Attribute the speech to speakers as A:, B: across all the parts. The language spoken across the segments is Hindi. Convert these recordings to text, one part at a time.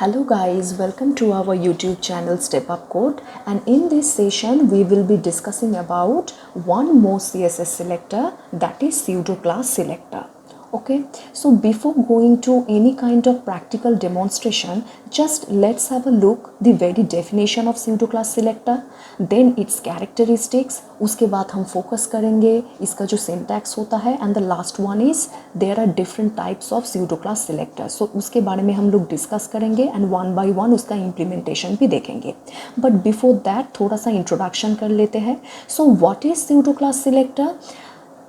A: Hello guys, welcome to our YouTube channel Step Up Code, and in this session we will be discussing about one more CSS selector, that is pseudo class selector. Okay, so before going to any kind of practical demonstration, just let's have a look the very definition of pseudo class selector, then its characteristics, उसके बाद हम focus करेंगे इसका जो syntax होता है, and the last one is there are different types of pseudo class selector. So उसके बारे में हम लोग discuss करेंगे and one by one उसका implementation भी देखेंगे. But before that थोड़ा सा introduction कर लेते हैं. So what is pseudo class selector?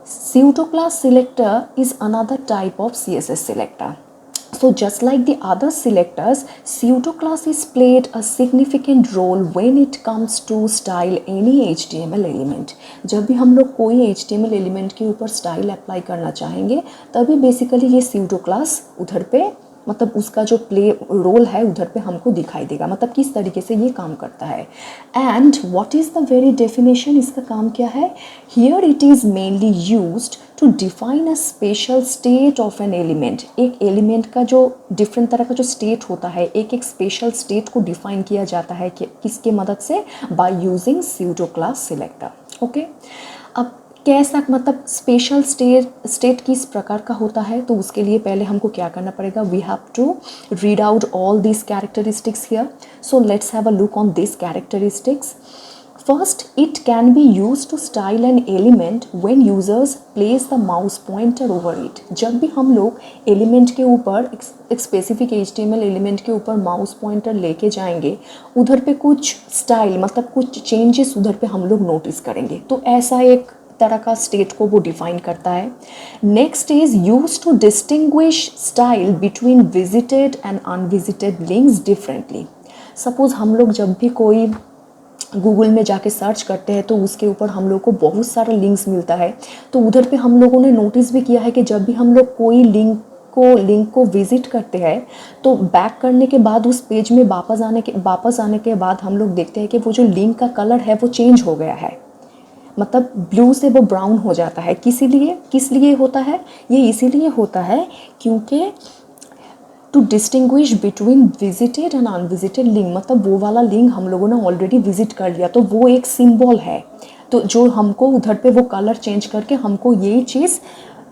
A: Pseudo class selector is another type of CSS selector. So just like the other selectors, pseudo classes played a significant role when it comes to style any HTML element. जब भी हम लोग कोई HTML element के ऊपर style apply करना चाहेंगे, तभी basically ये pseudo class उधर पे मतलब उसका जो प्ले रोल है उधर पे हमको दिखाई देगा, मतलब किस तरीके से ये काम करता है. And what is the very definition, इसका काम क्या है? Here it is mainly used to define a special state of an element. एक एलिमेंट का जो डिफरेंट तरह का जो स्टेट होता है, एक एक स्पेशल स्टेट को डिफाइन किया जाता है कि किसके मदद से? By using pseudo class selector. Okay, अब कैसा मतलब स्पेशल स्टेट किस प्रकार का होता है, तो उसके लिए पहले हमको क्या करना पड़ेगा? We have to read out all this characteristics here. So let's have a look on this characteristics. First, it can be used to style an element when users place the mouse pointer over it. जब भी हम लोग एलिमेंट के ऊपर एक स्पेसिफिक HTML एलिमेंट के ऊपर माउस पॉइंटर लेके जाएंगे, उधर पे कुछ स्टाइल मतलब कुछ चेंजेस उधर पे हम लोग नोटिस करेंगे, तो ऐसा एक तरह का स्टेट को वो डिफाइन करता है. Next is use to distinguish style between visited and unvisited links differently. Suppose हम लोग जब भी कोई गूगल में जाके सर्च करते हैं तो उसके ऊपर हम लोग को बहुत सारा लिंक्स मिलता है, तो उधर पे हम लोगों ने नोटिस भी किया है कि जब भी हम लोग कोई लिंक को विजिट करते हैं तो बैक करने के बाद उस पेज में वापस आने के बाद हम लोग देखते हैं कि वो जो लिंक का कलर है वो चेंज हो गया है, मतलब ब्लू से वो ब्राउन हो जाता है. किस लिए होता है? ये इसीलिए होता है क्योंकि to distinguish between visited and unvisited link, मतलब वो वाला लिंक हम लोगों ने ऑलरेडी विजिट कर लिया तो वो एक सिंबल है, तो जो हमको उधर पे वो कलर चेंज करके हमको यही चीज़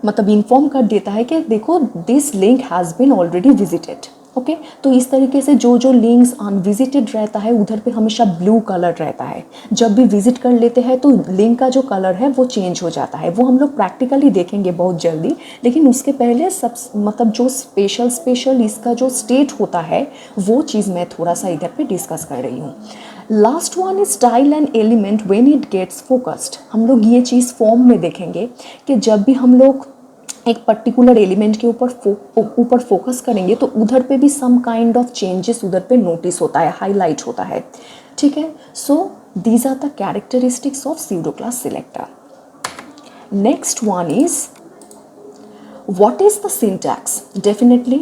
A: मतलब इन्फॉर्म कर देता है कि देखो this link has been already visited. Okay, तो इस तरीके से जो लिंक्स अनविजिटेड रहता है उधर पे हमेशा ब्लू कलर रहता है. जब भी विजिट कर लेते हैं तो लिंक का जो कलर है वो चेंज हो जाता है. वो हम लोग प्रैक्टिकली देखेंगे बहुत जल्दी, लेकिन उसके पहले सब मतलब जो स्पेशल इसका जो स्टेट होता है वो चीज़ मैं थोड़ा सा इधर पे डिस्कस कर रही हूँ. Last one is style and element when it gets focused. हम लोग ये चीज़ फॉर्म में देखेंगे कि जब भी हम लोग एक पर्टिकुलर एलिमेंट के ऊपर फोकस करेंगे तो उधर पे भी सम काइंड ऑफ चेंजेस उधर पे नोटिस होता है, हाईलाइट होता है. ठीक है, so these are the characteristics of pseudo class selector. Next one is what is the syntax? Definitely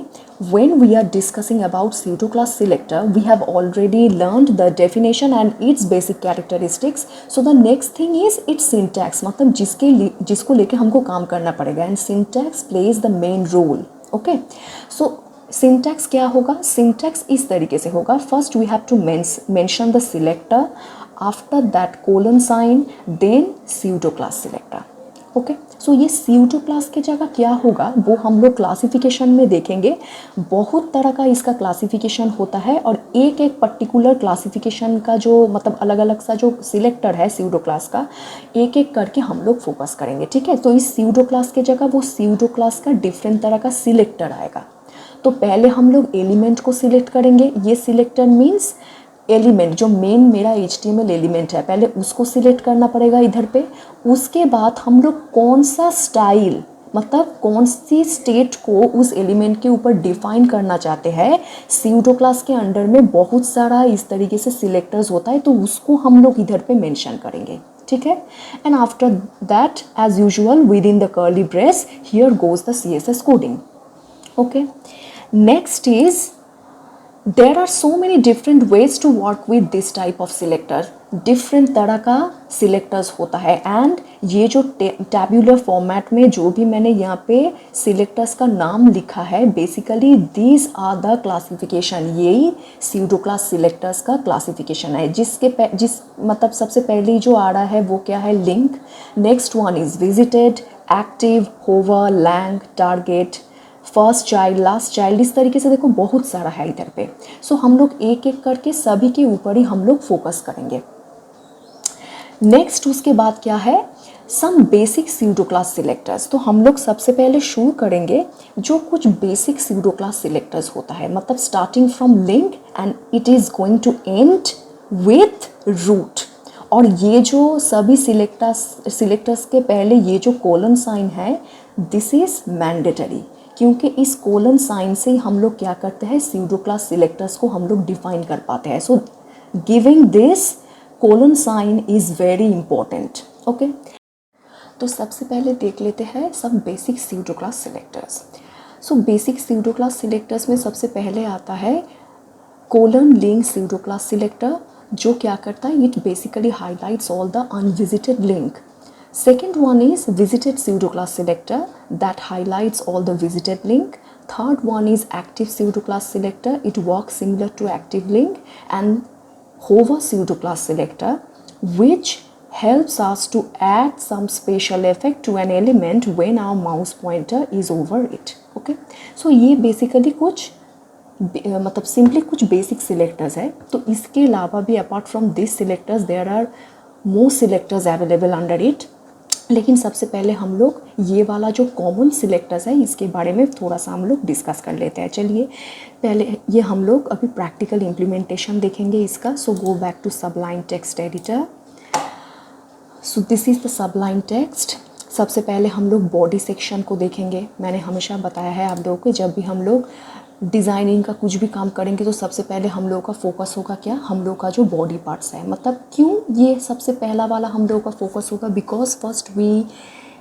A: when we are discussing about pseudo class selector, we have already learned the definition and its basic characteristics. So the next thing is its syntax, मतलब जिसको लेके हमको काम करना पड़ेगा, and syntax plays the main role. Okay, so syntax क्या होगा? syntax इस तरीके से होगा. First we have to mention the selector, after that colon sign, then pseudo class selector. Okay, so ये स्यूडो क्लास के जगह क्या होगा वो हम लोग क्लासिफिकेशन में देखेंगे. बहुत तरह का इसका क्लासिफिकेशन होता है और एक एक पर्टिकुलर क्लासिफिकेशन का जो मतलब अलग अलग सा जो सिलेक्टर है स्यूडो क्लास का, एक एक करके हम लोग फोकस करेंगे. ठीक है, तो इस स्यूडो क्लास के जगह वो स्यूडो क्लास का डिफरेंट तरह का सिलेक्टर आएगा. तो पहले हम लोग एलिमेंट को सिलेक्ट करेंगे. ये सिलेक्टर मीन्स एलिमेंट जो मेन मेरा HTML एलिमेंट है, पहले उसको सिलेक्ट करना पड़ेगा इधर पे. उसके बाद हम लोग कौन सा स्टाइल मतलब कौन सी स्टेट को उस एलिमेंट के ऊपर डिफाइन करना चाहते हैं. स्यूडो क्लास के अंडर में बहुत सारा इस तरीके से सिलेक्टर्स होता है, तो उसको हम लोग इधर पे मेंशन करेंगे. ठीक है, and after that as usual within the curly brace here goes the CSS coding. Okay, next is there are so many different ways to work with this type of selector. Different तरह का सिलेक्टर्स होता है एंड ये जो टैब्यूलर फॉर्मेट में जो भी मैंने यहाँ पे सिलेक्टर्स का नाम लिखा है, basically these are the classification, यही स्यूडो क्लास सिलेक्टर्स का क्लासिफिकेशन है। जिस मतलब सबसे पहले जो आ रहा है वो क्या है, link. Next one is visited, active, hover, lang, target, first child, last child, इस तरीके से देखो बहुत सारा है इधर पे। सो हम लोग एक एक करके सभी के ऊपर ही हम लोग फोकस करेंगे। नेक्स्ट उसके बाद क्या है, some basic pseudo class selectors. तो हम लोग सबसे पहले शुरू करेंगे जो कुछ बेसिक स्यूडो क्लास सिलेक्टर्स होता है, मतलब starting from link and it is going to end with root. और ये जो सभी सिलेक्टर्स के पहले ये जो कोलन साइन है, दिस इज़ मैंडेटरी, क्योंकि इस कोलन साइन से हम लोग क्या करते हैं, स्यूडो क्लास सिलेक्टर्स को हम लोग डिफाइन कर पाते हैं। So giving this colon sign is very important. Okay, तो सबसे पहले देख लेते हैं सब basic pseudo class selectors. So basic pseudo class selectors में सबसे पहले आता है colon link pseudo class selector, जो क्या करता है, it basically highlights all the unvisited link. Second one is visited pseudo class selector that highlights all the visited link. Third one is active pseudo class selector. It works similar to active link. And hover pseudo class selector, which helps us to add some special effect to an element when our mouse pointer is over it. Okay, so ये basically कुछ मतलब सिंपली कुछ बेसिक सिलेक्टर्स है। तो इसके अलावा भी apart from this selectors there are more selectors available under it. लेकिन सबसे पहले हम लोग ये वाला जो कॉमन सिलेक्टर्स है इसके बारे में थोड़ा सा हम लोग डिस्कस कर लेते हैं। चलिए पहले ये हम लोग अभी प्रैक्टिकल इम्प्लीमेंटेशन देखेंगे इसका। So go back to Sublime text editor. So this is the Sublime text. सबसे पहले हम लोग बॉडी सेक्शन को देखेंगे। मैंने हमेशा बताया है आप लोगों को, जब भी हम लोग डिज़ाइनिंग का कुछ भी काम करेंगे तो सबसे पहले हम लोगों का फोकस होगा क्या, हम लोग का जो बॉडी पार्ट्स है। मतलब क्यों ये सबसे पहला वाला हम लोगों का फोकस होगा, because first we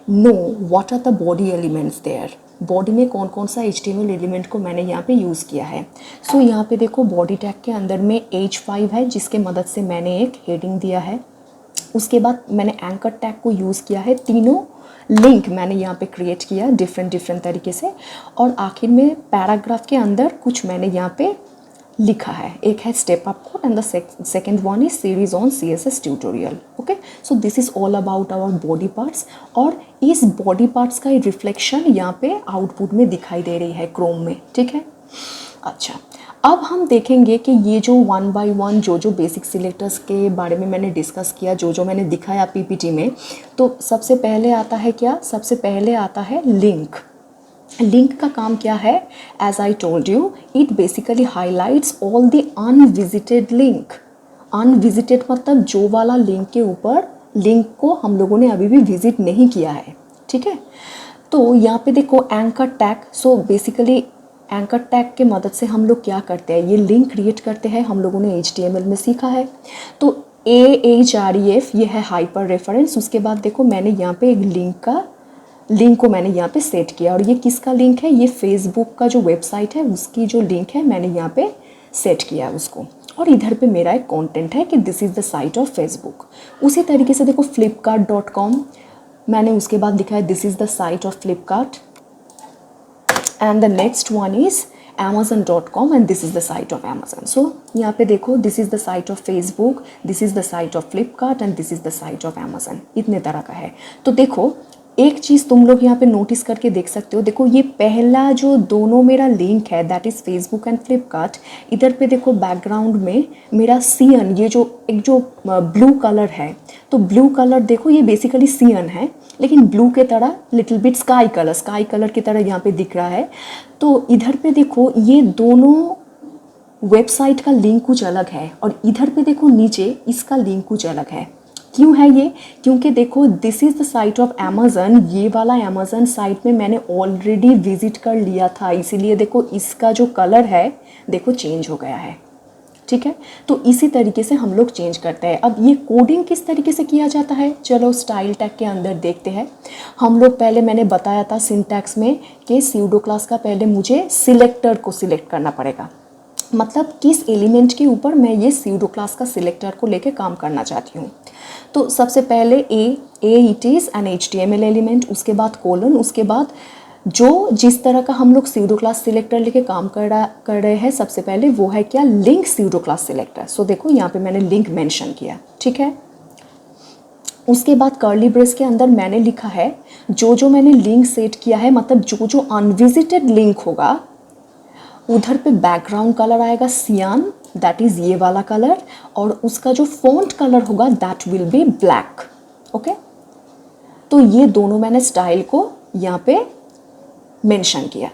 A: know what are the body elements there. Body में कौन कौन सा HTML एलिमेंट को मैंने यहाँ पे यूज़ किया है। सो यहाँ पे देखो बॉडी टैग के अंदर में H5 है, जिसके मदद से मैंने एक हेडिंग दिया है। उसके बाद मैंने एंकर टैग को यूज़ किया है, तीनों लिंक मैंने यहाँ पे क्रिएट किया डिफरेंट तरीके से। और आखिर में पैराग्राफ के अंदर कुछ मैंने यहाँ पे लिखा है, एक है step up code and the second one is series on CSS tutorial. Okay, so this is all about our body parts. और इस बॉडी पार्ट्स का रिफ्लेक्शन यहाँ पे आउटपुट में दिखाई दे रही है क्रोम में। ठीक है, अच्छा अब हम देखेंगे कि ये जो 1 by 1 जो बेसिक सिलेक्टर्स के बारे में मैंने डिस्कस किया, जो मैंने दिखाया PPT में, तो सबसे पहले आता है क्या, सबसे पहले आता है लिंक। लिंक का काम क्या है, as I told you, it basically highlights all the unvisited link. Unvisited मतलब जो वाला लिंक के ऊपर लिंक को हम लोगों ने अभी भी विजिट नहीं किया है। ठीक है, तो यहाँ पे देखो anchor tag. So basically anchor tag के मदद से हम लोग क्या करते हैं, ये लिंक क्रिएट करते हैं, हम लोगों ने HTML में सीखा है। तो AHREF ये है हाइपर रेफरेंस। उसके बाद देखो मैंने यहाँ पे एक लिंक को मैंने यहाँ पे सेट किया, और ये किसका लिंक है, ये फेसबुक का जो वेबसाइट है उसकी जो लिंक है मैंने यहाँ पे सेट किया है उसको। और इधर पे मेरा एक कंटेंट है कि this is the site of Facebook. उसी तरीके से देखो flipkart.com मैंने उसके बाद लिखा है this is the site of Flipkart. And the next one is amazon.com and this is the site of Amazon. So यहाँ पे देखो this is the site of Facebook, this is the site of Flipkart and this is the site of Amazon. इतने तरह का है। तो देखो एक चीज़ तुम लोग यहाँ पे नोटिस करके देख सकते हो। देखो ये पहला जो दोनों मेरा लिंक है that is Facebook and Flipkart, इधर पे देखो बैकग्राउंड में मेरा सियन, ये जो एक जो ब्लू कलर है, तो ब्लू कलर देखो ये बेसिकली सियन है, लेकिन ब्लू के तरह लिटिल बिट स्काई कलर की तरह यहाँ पे दिख रहा है। तो इधर पे देखो ये दोनों वेबसाइट का लिंक कुछ अलग है, और इधर पे देखो नीचे इसका लिंक कुछ अलग है। क्यों है ये, क्योंकि देखो this is the site of Amazon, ये वाला अमेज़न साइट में मैंने ऑलरेडी विजिट कर लिया था, इसीलिए देखो इसका जो कलर है देखो चेंज हो गया है। ठीक है, तो इसी तरीके से हम लोग चेंज करते हैं। अब ये कोडिंग किस तरीके से किया जाता है, चलो स्टाइल टैग के अंदर देखते हैं। हम लोग पहले मैंने बताया था सिंटैक्स में कि स्यूडो क्लास का पहले मुझे सिलेक्टर को सिलेक्ट करना पड़ेगा। मतलब किस एलिमेंट के ऊपर मैं ये स्यूडो क्लास का सिलेक्टर को लेके काम करना चाहती हूँ। तो सबसे पहले a it is an HTML element, उसके बाद कोलन, उसके बाद जो जिस तरह का हम लोग स्यूडो क्लास सिलेक्टर लेके काम कर रहे हैं, सबसे पहले वो है क्या, लिंक स्यूडो क्लास सिलेक्टर। सो देखो यहाँ पे मैंने लिंक मेंशन किया, ठीक है। उसके बाद कर्ली ब्रेस के अंदर मैंने लिखा है जो मैंने लिंक सेट किया है, मतलब जो अनविजिटेड लिंक होगा उधर पे बैकग्राउंड कलर आएगा सियान, दैट इज़ ये वाला कलर, और उसका जो फॉन्ट कलर होगा that will be black. Okay, तो ये दोनों मैंने स्टाइल को यहाँ पे मेंशन किया।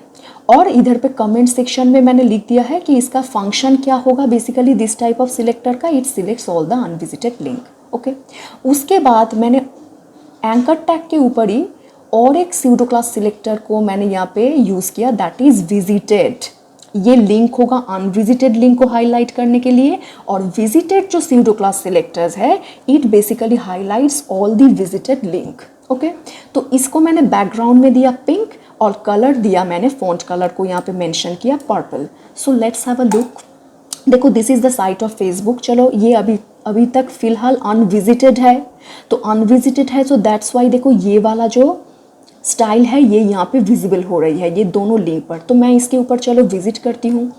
A: और इधर पे कमेंट सेक्शन में मैंने लिख दिया है कि इसका फंक्शन क्या होगा। Basically this type of selector का it selects all the unvisited link. Okay, उसके बाद मैंने एंकर टैग के ऊपर ही और एक स्यूडो क्लास सिलेक्टर को मैंने यहाँ पे यूज़ किया, दैट इज़ विजिटेड। ये लिंक होगा अनविजिटेड लिंक को हाईलाइट करने के लिए, और विजिटेड जो स्यूडो क्लास सिलेक्टर्स है it basically highlights all the visited link. Okay, तो इसको मैंने बैकग्राउंड में दिया पिंक और कलर दिया मैंने फॉन्ट कलर को यहाँ पे मेंशन किया purple. So let's have a look. देखो this is the site of Facebook. चलो ये अभी तक फिलहाल अनविजिटेड है, तो अनविजिटेड है सो दैट्स वाई देखो ये वाला जो स्टाइल है ये यहाँ पे विजिबल हो रही है ये दोनों लिंक पर। तो मैं इसके ऊपर चलो विजिट करती हूँ।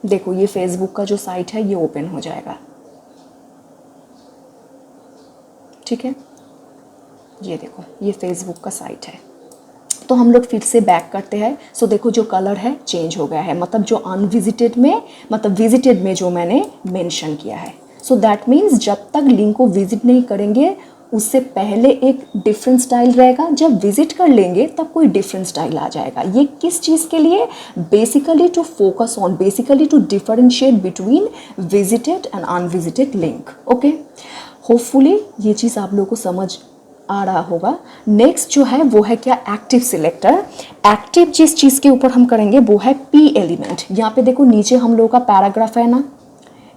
A: देखो ये फेसबुक का जो साइट है ये ओपन हो जाएगा, ठीक है। ये देखो ये फेसबुक का साइट है। तो हम लोग फिर से बैक करते हैं। सो देखो जो कलर है चेंज हो गया है, मतलब जो अनविजिटेड में, मतलब विजिटेड में जो मैंने मेंशन किया है। सो दैट मीन्स जब तक लिंक को विजिट नहीं करेंगे उससे पहले एक डिफरेंट स्टाइल रहेगा, जब विजिट कर लेंगे तब कोई डिफरेंट स्टाइल आ जाएगा। ये किस चीज़ के लिए, basically to focus on, basically to differentiate between visited and unvisited link. Okay, hopefully ये चीज़ आप लोगों को समझ आ रहा होगा। नेक्स्ट जो है वो है क्या, एक्टिव सिलेक्टर। एक्टिव जिस चीज़ के ऊपर हम करेंगे वो है पी एलिमेंट। यहाँ पे देखो नीचे हम लोगों का पैराग्राफ है ना,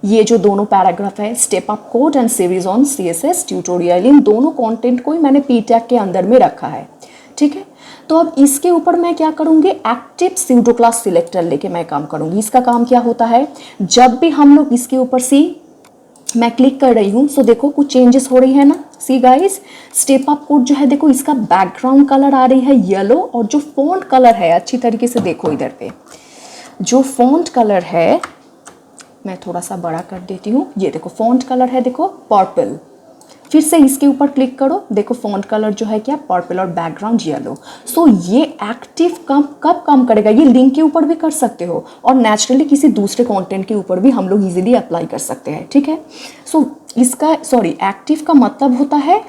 A: ये जो दोनों पैराग्राफ है step up code and series on CSS tutorial, इन दोनों कंटेंट को ही मैंने पी टैग के अंदर में रखा है, ठीक है। तो अब इसके ऊपर मैं क्या करूँगी, एक्टिव स्यूडो क्लास सिलेक्टर लेके मैं काम करूँगी। इसका काम क्या होता है, जब भी हम लोग इसके ऊपर मैं क्लिक कर रही हूँ, सो देखो कुछ चेंजेस हो रही है ना। See guys, step up code जो है देखो इसका बैकग्राउंड कलर आ रही है येलो, और जो फॉन्ट कलर है अच्छी तरीके से देखो इधर पे जो फॉन्ट कलर है, मैं थोड़ा सा बड़ा कर देती हूँ। ये देखो फॉन्ट कलर है देखो पर्पल। फिर से इसके ऊपर क्लिक करो, देखो फॉन्ट कलर जो है क्या, पर्पल और बैकग्राउंड येलो। सो ये एक्टिव कब काम करेगा, ये लिंक के ऊपर भी कर सकते हो और नेचुरली किसी दूसरे कंटेंट के ऊपर भी हम लोग इजीली अप्लाई कर सकते हैं, ठीक है। सो इसका एक्टिव का मतलब होता है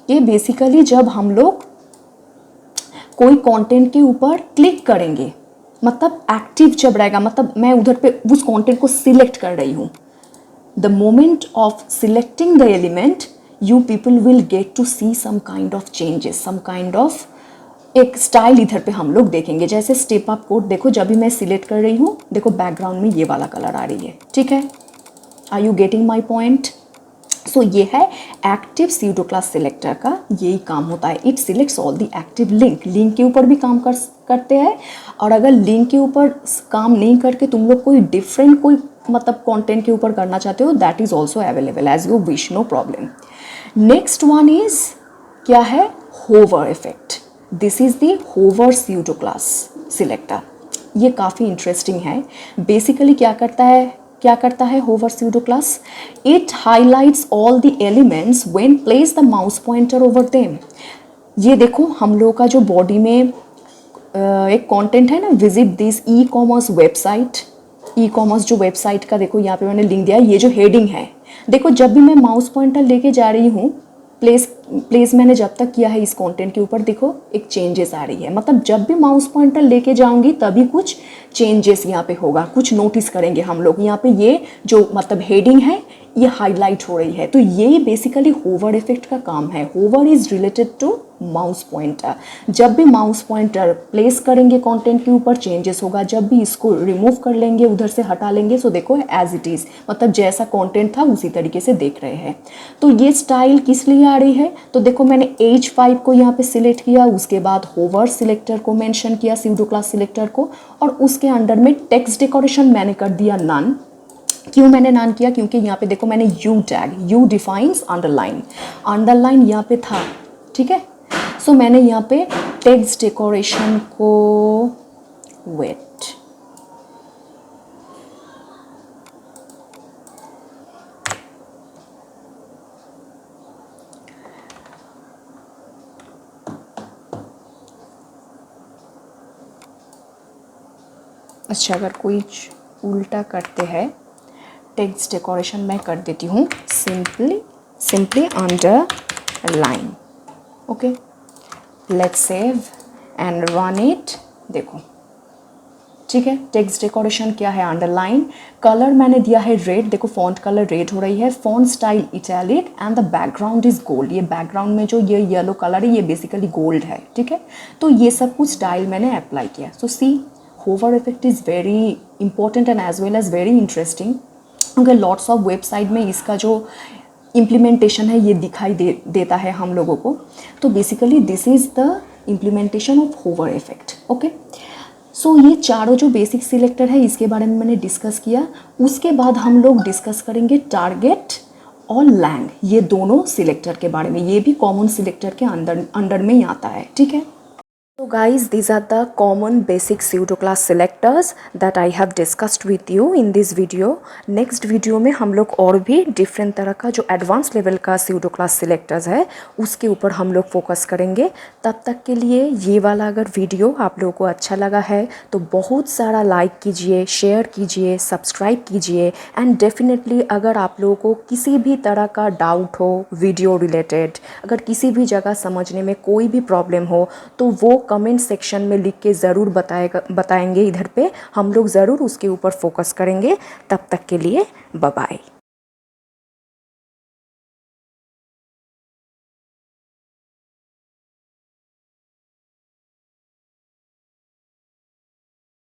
A: कि बेसिकली जब हम लोग कोई कंटेंट के ऊपर क्लिक करेंगे, मतलब एक्टिव जब रहेगा, मतलब मैं उधर पे उस कंटेंट को सिलेक्ट कर रही हूँ। The moment of selecting the element you people will get to see some kind of changes, some kind of एक स्टाइल इधर पे हम लोग देखेंगे। जैसे स्टेप अप कोड देखो, जब भी मैं सिलेक्ट कर रही हूँ देखो बैकग्राउंड में ये वाला कलर आ रही है, ठीक है। Are you getting my point. So ये है एक्टिव स्यूडो क्लास सिलेक्टर का यही काम होता है। It selects all the active link. Link के ऊपर भी काम करते हैं, और अगर लिंक के ऊपर काम नहीं करके तुम लोग कोई डिफरेंट कोई मतलब कंटेंट के ऊपर करना चाहते हो, that is also available as you wish, no problem. Next one is क्या है, hover effect. This is the hover pseudo class selector. ये काफ़ी इंटरेस्टिंग है। बेसिकली क्या करता है hover pseudo class, it highlights all the elements when place the mouse pointer over them. ये देखो हम लोगों का जो बॉडी में एक कंटेंट है ना, visit this e commerce website. E commerce जो वेबसाइट का देखो यहाँ पे मैंने लिंक दिया है। ये जो हेडिंग है देखो, जब भी मैं माउस पॉइंटर लेके जा रही हूँ, प्लेस मैंने जब तक किया है इस कंटेंट के ऊपर, देखो एक चेंजेस आ रही है। मतलब जब भी माउस पॉइंटर लेके जाऊंगी तभी कुछ चेंजेस यहाँ पे होगा, कुछ नोटिस करेंगे हम लोग। यहाँ पे ये जो मतलब हेडिंग है ये हाईलाइट हो रही है। तो ये बेसिकली होवर इफेक्ट का काम है। Hover is related to mouse pointer. जब भी माउस पॉइंटर प्लेस करेंगे कंटेंट के ऊपर चेंजेस होगा, जब भी इसको रिमूव कर लेंगे, उधर से हटा लेंगे, सो देखो एज इट इज़, मतलब जैसा कंटेंट था उसी तरीके से देख रहे हैं। तो ये स्टाइल किस लिए आ रही है, तो देखो मैंने H5 को यहाँ पे सिलेक्ट किया, उसके बाद होवर सिलेक्टर को मेंशन किया, स्यूडो क्लास सिलेक्टर को, और उसके अंडर में टेक्स्ट डेकोरेशन मैंने कर दिया नन। क्यों मैंने नन किया, क्योंकि यहाँ पे देखो मैंने you tag, you defines underline, underline यहाँ पे था, ठीक है। सो मैंने यहाँ पे टेक्स्ट डेकोरेशन को वेट, अच्छा अगर कोई उल्टा करते हैं, टेक्स्ट डेकोरेशन मैं कर देती हूँ simply underline. Okay, let's save and run it. देखो ठीक है, टेक्स्ट डेकोरेशन क्या है, अंडरलाइन। कलर मैंने दिया है रेड, देखो फॉन्ट कलर रेड हो रही है, font style italic and the background is gold. ये बैकग्राउंड में जो ये येलो कलर है ये बेसिकली गोल्ड है, ठीक है। तो ये सब कुछ स्टाइल मैंने अप्लाई किया। So see, hover effect is very important and as well as very interesting, क्योंकि लॉट्स ऑफ वेबसाइट में इसका जो इम्प्लीमेंटेशन है ये दिखाई देता है हम लोगों को। तो basically this is the implementation of hover effect. Okay, so ये चारों जो बेसिक सिलेक्टर है इसके बारे में मैंने डिस्कस किया। उसके बाद हम लोग डिस्कस करेंगे टारगेट और लैंग, ये दोनों सिलेक्टर के बारे में। ये भी कॉमन सिलेक्टर के अंडर में ही आता है, ठीक है। So guys, these are the common basic pseudo class selectors that I have discussed with you in this video. Next video में हम लोग और भी different तरह का जो advanced level का pseudo class selectors है उसके ऊपर हम लोग focus करेंगे। तब तक के लिए ये वाला अगर वीडियो आप लोगों को अच्छा लगा है तो बहुत सारा लाइक कीजिए, शेयर कीजिए, सब्सक्राइब कीजिए, एंड डेफिनेटली अगर आप लोगों को किसी भी तरह का डाउट हो वीडियो रिलेटेड, अगर किसी भी जगह समझने में कोई भी प्रॉब्लम हो तो वो कमेंट सेक्शन में लिख के ज़रूर बताएंगे। इधर पे हम लोग ज़रूर उसके ऊपर फोकस करेंगे। तब तक के लिए बाय बाय।